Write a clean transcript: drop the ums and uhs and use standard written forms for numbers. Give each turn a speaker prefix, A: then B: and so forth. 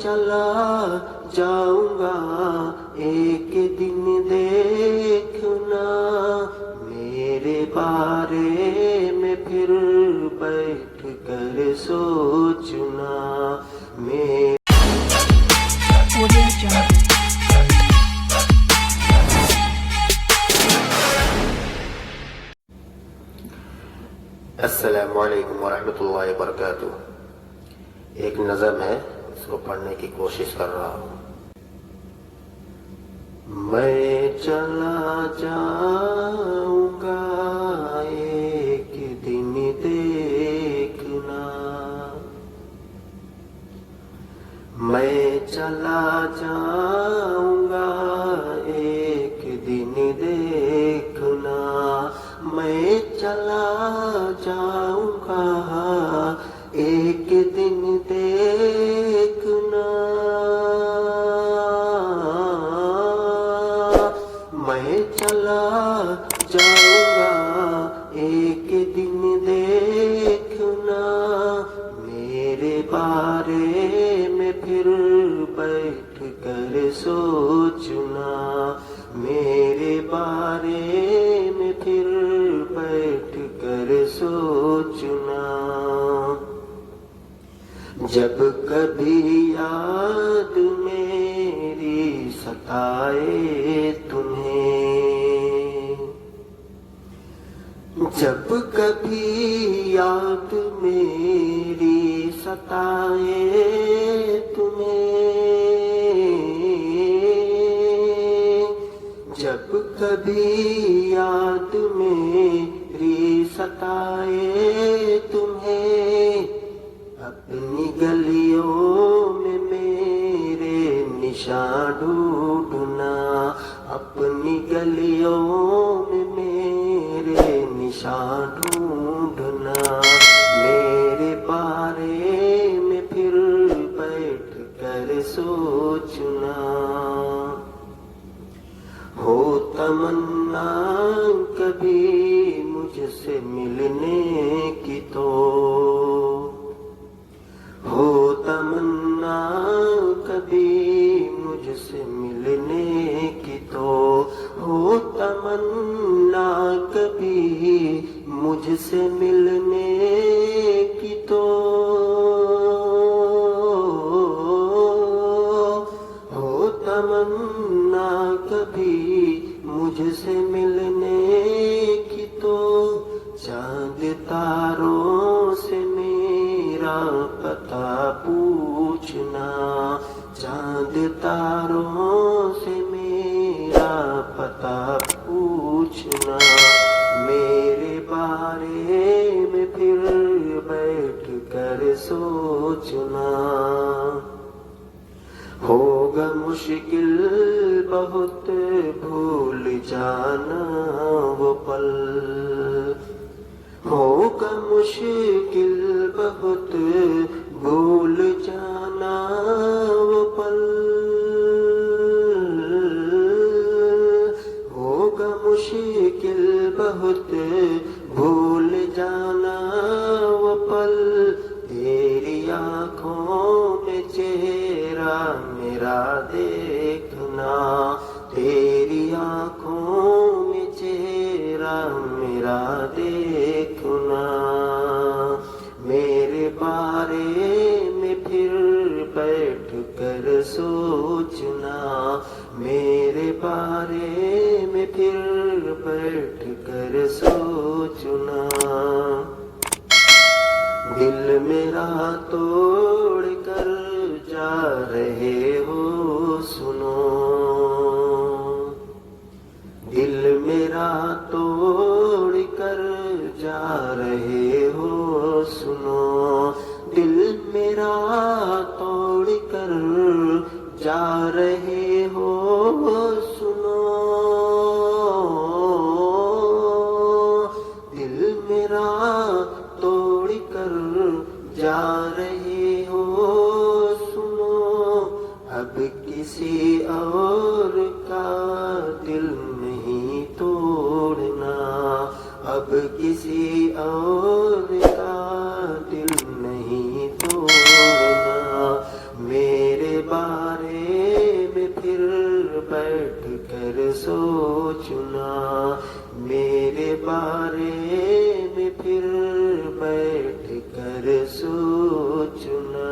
A: चला जाऊंगा एक दिन देखना मेरे बारे में फिर बैठ कर सोचना मेरे अस्सलामु अलैकुम वरहमतुल्लाहि वबरकातुह। एक नज़म है, इसको पढ़ने की कोशिश कर रहा हूँ। मैं चला जाऊंगा एक दिन देखना, मैं चला जाऊंगा एक दिन देखना, मैं चला जाऊंगा एक दिन देखना, मैं चला जाऊंगा एक दिन देखना मेरे बारे में फिर बैठ कर सोचना मेरे बारे में फिर बैठ कर सोचना। जब कभी याद मेरी सताए तुम्हें, जब कभी याद मेरी सताए तुम्हें, जब कभी याद मेरी सताए तुम्हें, अपनी गलियों में मेरे निशान ढूंढना, अपनी गलियों में मेरे निशान ढूंढना मेरे बारे में फिर बैठ कर सोचना। हो तमन्ना कभी मुझसे मिलने की तो, हो तमन्ना कभी मुझसे मिलने की तो, हो तमन्ना कभी मुझसे मिलने की तो, हो तमन्ना कभी मुझसे मिलने की तो, चांद तारों से मेरा पता पूछना, चांद तारों से मेरा पता पूछना मेरे बारे में फिर बैठ कर सोचना। होगा मुश्किल बहुत भूल जाना वो पल, होगा मुश्किल बहुत भूल जाना वो पल, होगा मुश्किल बहुत भूल जाना वो पल, तेरी आँखों में चेहरा मेरा देखना, तेरी आँखों में चेहरा मेरा देखना मेरे बारे में फिर बैठ कर सोचना, मेरे बारे में फिर बैठ कर सोचना। दिल मेरा तोड़ कर जा रहे हो सुनो, दिल मेरा तोड़ कर जा रहे हो सुनो, दिल मेरा तोड़ कर जा रहे हो सुनो, दिल मेरा तोड़ कर जा रहे हो सुनो, अब किसी और का दिल नहीं तोड़ना, अब किसी और का दिल नहीं तोड़ना मेरे बारे में फिर बैठ कर सोचना, मेरे बारे में फिर बैठ कर सोचना।